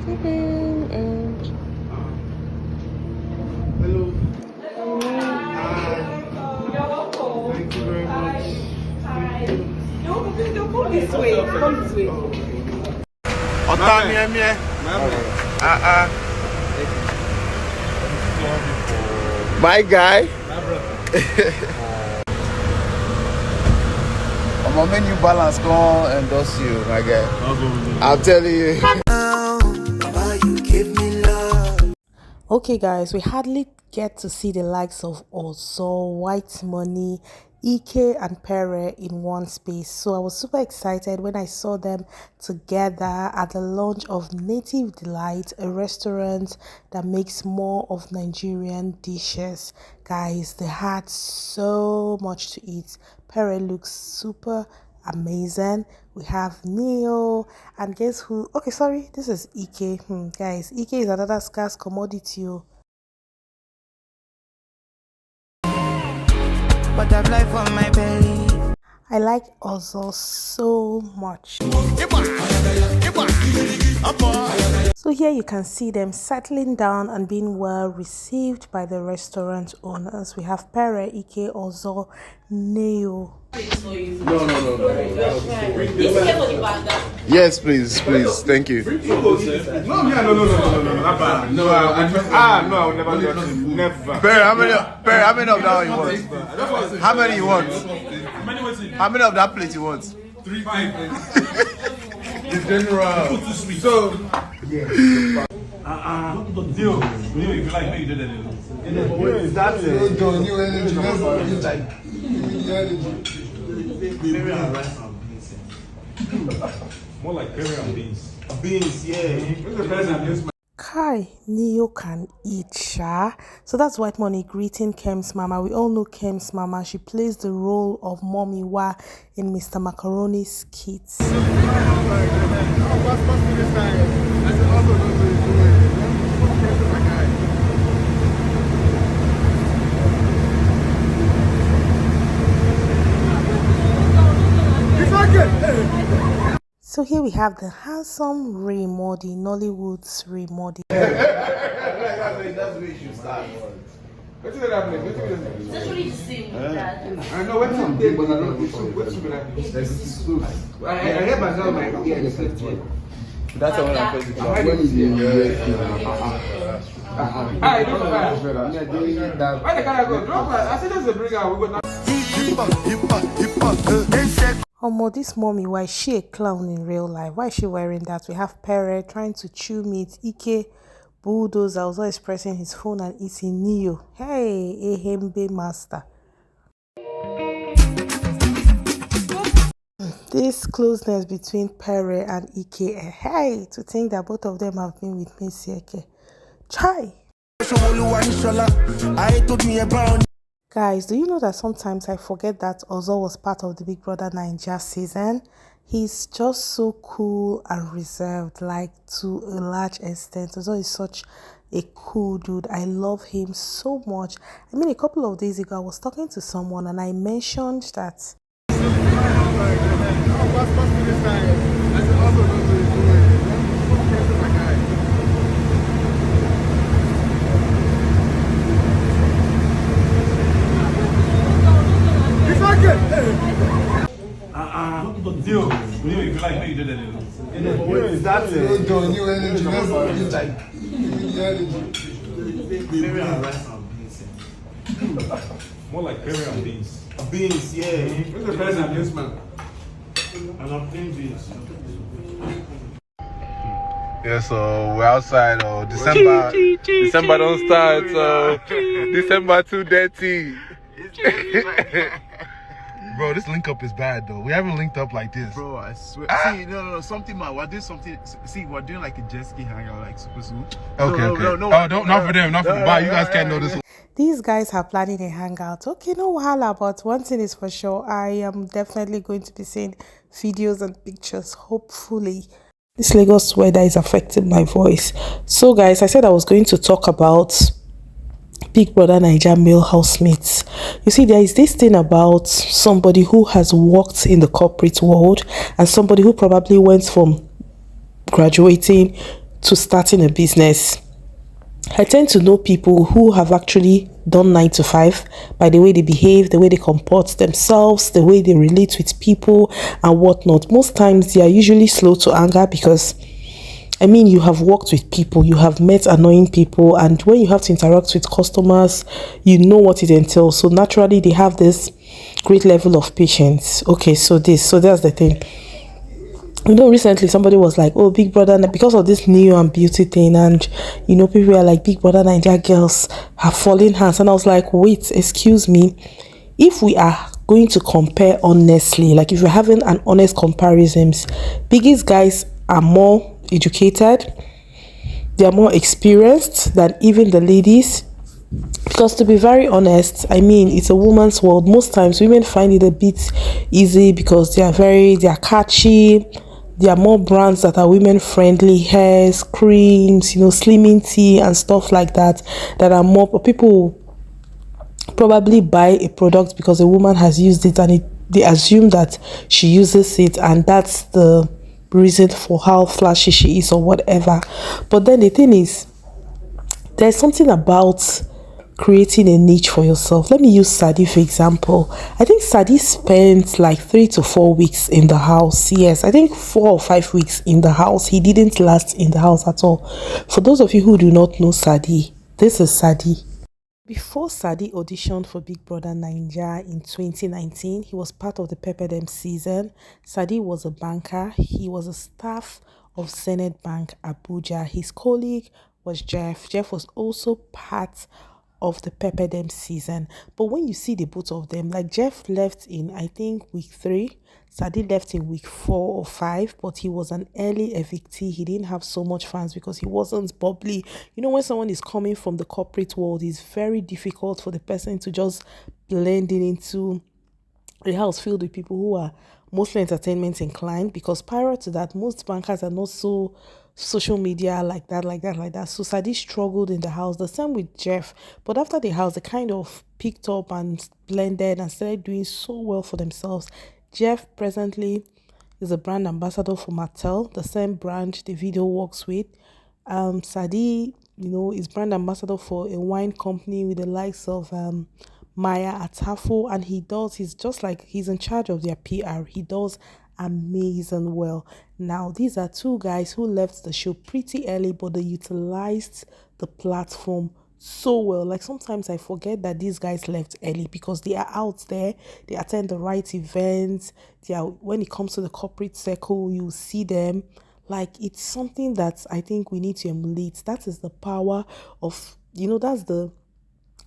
And Hello. Thank you very much. Thank you. No, come this way. Come this way. My guy. I'm a new balance gone and endorse you, my guy. I'm telling you. okay, guys, we hardly get to see the likes of OZO, WHITEMONey, IKE, and PERE in one space. So I was super excited when I saw them together at the launch of Native Delight, a restaurant that makes more of Nigerian dishes. Guys, they had so much to eat. PERE looks super amazing. We have Neo, and guess who? Okay, sorry, this is IKE. Guys, IKE is another scarce commodity. Butterfly for my belly. I like OZO so much. So here you can see them settling down and being well received by the restaurant owners. We have PERE, IKE, OZO, Neo. No. Yes, please. Thank you. No, I will never do that. Never. PERE, how many of that you want? How many you want? How many of that plate you want? 3, 5. In general. So, Dio, if you like me, you did it. That's it. New energy. More like PERE and beans. Beans, yeah. Kai, Neo can eat, sha. So that's WHITEMONey greeting Kem's mama. We all know Kem's mama. She plays the role of Mommy Wa in Mr. Macaroni's skits. So here we have the handsome Raymodi, Nollywood's Raymodi. That's where you should start. What's that happening? It's actually the same with that. I know what's in there, but I don't know what's going to happen. I hear myself, my ear is left here. That's when I first I don't know. Why the car go? Drop her. I said there's a bringer. We go now. Omo, this mommy, why is she a clown in real life? Why is she wearing that? We have PERE trying to chew meat. IKE, Bulldozer, also expressing his phone and eating Neo. Hey, Ehembe master. This closeness between PERE and IKE. Hey, to think that both of them have been with me, Sieke. Chai! Guys, do you know that sometimes I forget that OZO was part of the Big Brother Naija season? He's just so cool and reserved, like to a large extent. OZO is such a cool dude. I love him so much. I mean, a couple of days ago, I was talking to someone and I mentioned that Dio, if you like me, you did it. That's it. New energy. More like PERE and beans. Beans, yeah. What's the price of this man? And I'm playing beans. Yeah, so we're outside. December don't start. So December too dirty. Bro, this link up is bad though. We haven't linked up like this. Bro, I swear. See, no, something, man. We're doing something. See, we're doing like a jet ski hangout, like super soon. Okay. Oh, not for them, not for them. Bye, you guys can't know this. these guys are planning a hangout. Okay, no wahala, but one thing is for sure, I am definitely going to be seeing videos and pictures, hopefully. This Lagos weather is affecting my voice. So guys, I said I was going to talk about Big Brother Naija male housemates. You see, there is this thing about somebody who has worked in the corporate world and somebody who probably went from graduating to starting a business. I tend to know people who have actually done 9 to 5 by the way they behave, the way they comport themselves, the way they relate with people and whatnot. Most times they are usually slow to anger because you have worked with people, you have met annoying people, and when you have to interact with customers, you know what it entails. So naturally, they have this great level of patience. Okay, so that's the thing. Recently somebody was like, "Oh, Big Brother," because of this new and beauty thing, and people are like, "Big Brother Nigeria girls have fallen hands," and I was like, "Wait, excuse me. If we are going to compare honestly, like if we're having an honest comparisons, biggest guys are more educated, they are more experienced than even the ladies." Because to be very honest, it's a woman's world. Most times women find it a bit easy because they are catchy. There are more brands that are women friendly, hairs, creams, slimming tea and stuff like that are more people probably buy a product because a woman has used it, and they assume that she uses it, and that's the reason for how flashy she is or whatever. But then the thing is, there's something about creating a niche for yourself. Let me use Sadi for example. I think Sadi spent like 3 to 4 weeks in the house. Yes, I think 4 or 5 weeks in the house. He didn't last in the house at all. For those of you who do not know Sadi, this is Sadi. Before Sadi auditioned for Big Brother Naija in 2019, he was part of the PERE season. Sadi was a banker. He was a staff of Senate Bank Abuja. His colleague was Jeff. Jeff was also part of the PERE season. But when you see the both of them, like Jeff left in, I think, week 3. Sadi left in week 4 or 5, but he was an early evictee. He didn't have so much fans because he wasn't bubbly. When someone is coming from the corporate world, it's very difficult for the person to just blend in into a house filled with people who are mostly entertainment inclined, because prior to that, most bankers are not so social media like that. So Sadi struggled in the house. The same with Jeff. But after the house, they kind of picked up and blended and started doing so well for themselves. Jeff presently is a brand ambassador for Mattel, the same brand the video works with. Sadi, is brand ambassador for a wine company with the likes of Maya Atafo, and he's in charge of their PR. He does amazing well. Now, these are two guys who left the show pretty early, but they utilized the platform so well. Like sometimes I forget that these guys left early because they are out there, they attend the right events, when it comes to the corporate circle, you see them. Like, it's something that I think we need to emulate. That is the power of, that's the,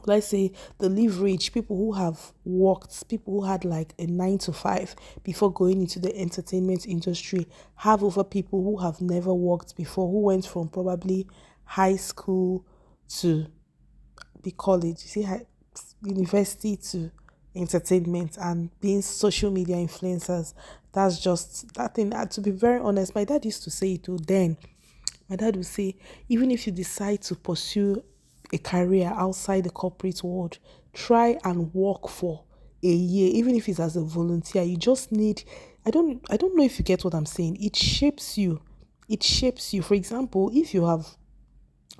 let's say, the leverage people who have worked, people who had like a 9 to 5 before going into the entertainment industry, have over people who have never worked before, who went from probably high school to the college, university to entertainment and being social media influencers. That's just that thing. To be very honest, my dad used to say it too then. My dad would say, even if you decide to pursue a career outside the corporate world, try and work for a year, even if it's as a volunteer. You just need, I don't know if you get what I'm saying. It shapes you. It shapes you. For example, if you have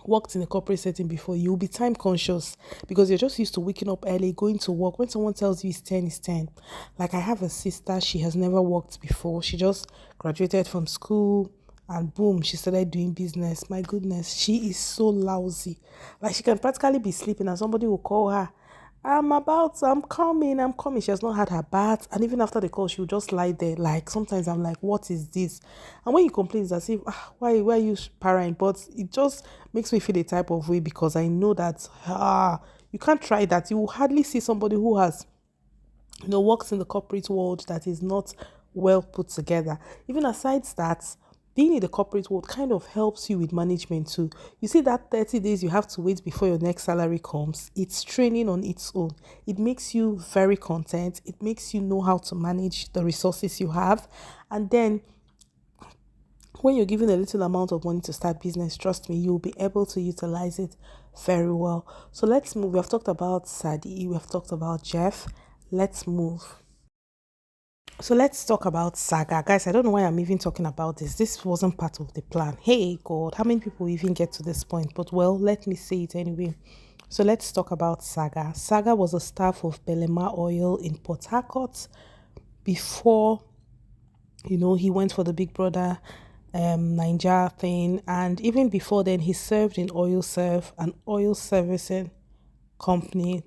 worked in a corporate setting before, you'll be time conscious because you're just used to waking up early, going to work. When someone tells you it's 10, it's 10. Like, I have a sister, she has never worked before. She just graduated from school and boom, she started doing business. My goodness, she is so lousy. Like, she can practically be sleeping and somebody will call her, I'm coming. She has not had her bath. And even after the call, she'll just lie there. Like, sometimes I'm like, what is this? And when you complain, it's as if, why are you parent? But it just makes me feel a type of way because I know that, you can't try that. You will hardly see somebody who has works in the corporate world that is not well put together. Even aside that, being in the corporate world kind of helps you with management too. You see that 30 days you have to wait before your next salary comes, it's training on its own. It makes you very content. It makes you know how to manage the resources you have. And then when you're given a little amount of money to start business, trust me, you'll be able to utilize it very well. So let's move. We have talked about Sadi, we have talked about Jeff. Let's move. So let's talk about Saga. Guys, I don't know why I'm even talking about this. This wasn't part of the plan. Hey, God, how many people even get to this point? But well, let me say it anyway. So let's talk about Saga. Saga was a staff of Belema Oil in Port Harcourt before, he went for the Big Brother Niger thing. And even before then, he served in Oil Serve, an oil servicing company.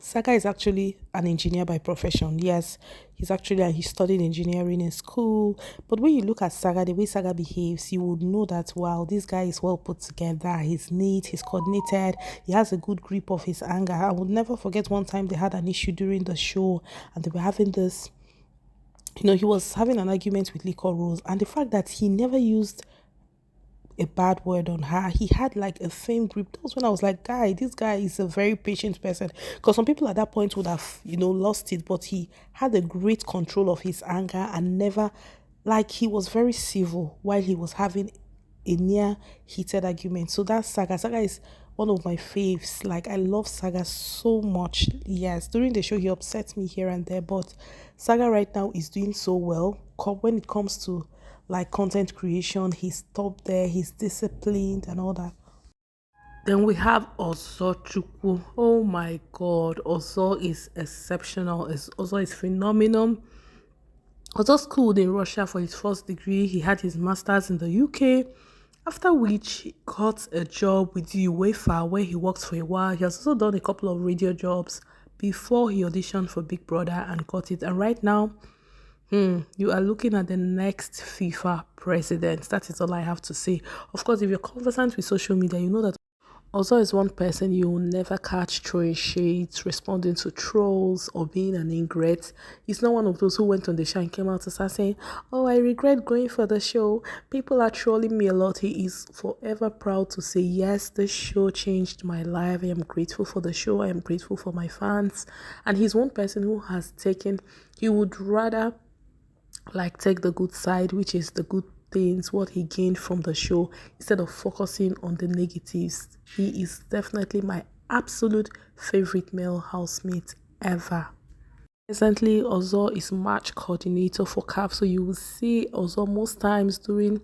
Saga is actually an engineer by profession. Yes, he studied engineering in school. But when you look at Saga, the way Saga behaves, you would know that wow, this guy is well put together. He's neat, he's coordinated, he has a good grip of his anger. I would never forget one time they had an issue during the show and they were having this, he was having an argument with Liquor Rose, and the fact that he never used a bad word on her. He had like a firm grip. That was when I was like, this guy is a very patient person. Because some people at that point would have, lost it, but he had a great control of his anger and never, like, he was very civil while he was having a near heated argument. So that's Saga. Saga is one of my faves. Like, I love Saga so much. Yes, during the show, he upsets me here and there, but Saga right now is doing so well when it comes to like content creation. He's top there, he's disciplined and all that. Then we have Ozo Chukwu. Oh my god, Ozo is exceptional. Ozo is phenomenal. Ozo schooled in Russia for his first degree. He had his master's in the UK, after which he got a job with the UEFA where he worked for a while. He has also done a couple of radio jobs before he auditioned for Big Brother and got it. And right now, you are looking at the next FIFA president. That is all I have to say. Of course, if you're conversant with social media, you know that also is one person you will never catch throwing shades, responding to trolls, or being an ingrate. He's not one of those who went on the show and came out to start saying, "Oh, I regret going for the show. People are trolling me a lot." He is forever proud to say, "Yes, this show changed my life. I am grateful for the show. I am grateful for my fans." And he's one person who has taken, he would rather like take the good side, which is the good things, what he gained from the show, instead of focusing on the negatives. He is definitely my absolute favorite male housemate ever. Presently, Ozo is match coordinator for CAF, so you will see Ozo most times doing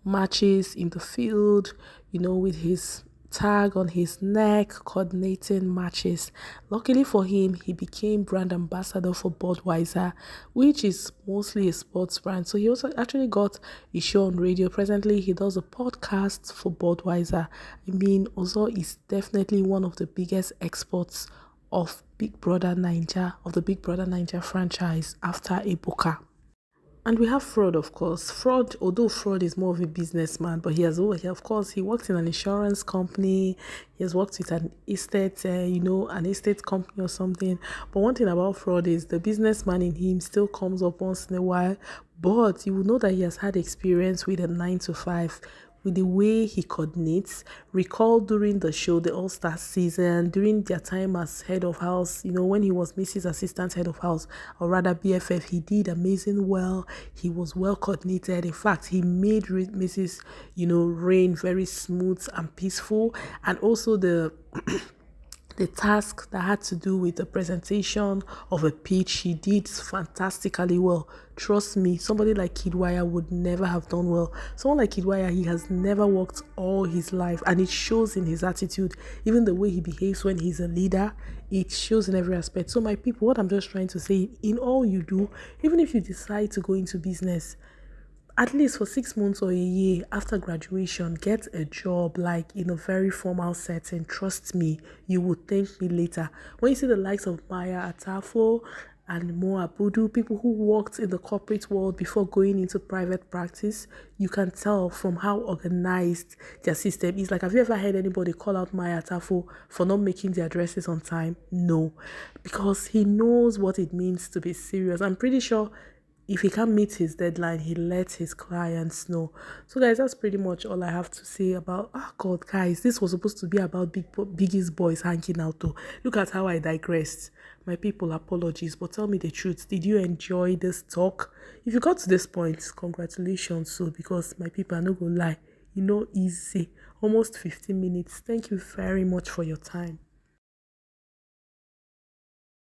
matches in the field, with his tag on his neck, coordinating matches. Luckily for him, he became brand ambassador for Budweiser, which is mostly a sports brand. So he also actually got a show on radio. Presently, he does a podcast for Budweiser. I mean, Ozo is definitely one of the biggest exports of the Big Brother Niger franchise after Ebuka. And we have Fraud, of course. Fraud, although Fraud is more of a businessman, but of course, he worked in an insurance company. He has worked with an estate, an estate company or something. But one thing about Fraud is the businessman in him still comes up once in a while. But you will know that he has had experience with a 9 to 5, with the way he coordinates. Recall during the show, the All-Star season, during their time as head of house, when he was Mrs. Assistant head of house, or rather BFF, he did amazing well. He was well coordinated. In fact, he made Mrs. Reign very smooth and peaceful. And also the task that had to do with the presentation of a pitch, he did fantastically well. Trust me, somebody like Kidwaya would never have done well. Someone like Kidwaya, he has never worked all his life, and it shows in his attitude. Even the way he behaves when he's a leader, it shows in every aspect. So my people, what I'm just trying to say, in all you do, even if you decide to go into business, at least for 6 months or a year after graduation, get a job like in a very formal setting. Trust me, you will thank me later. When you see the likes of Maya Atafo and Mo Abudu, people who worked in the corporate world before going into private practice, you can tell from how organized their system is. Like, have you ever heard anybody call out Maya Atafo for not making their addresses on time? No, because he knows what it means to be serious. I'm pretty sure if he can't meet his deadline, he lets his clients know. So guys, that's pretty much all I have to say about, God, guys, this was supposed to be about Biggie's boys hanging out though. Look at how I digressed. My people, apologies, but tell me the truth. Did you enjoy this talk? If you got to this point, congratulations. So, because my people are not gonna lie, easy. Almost 15 minutes. Thank you very much for your time.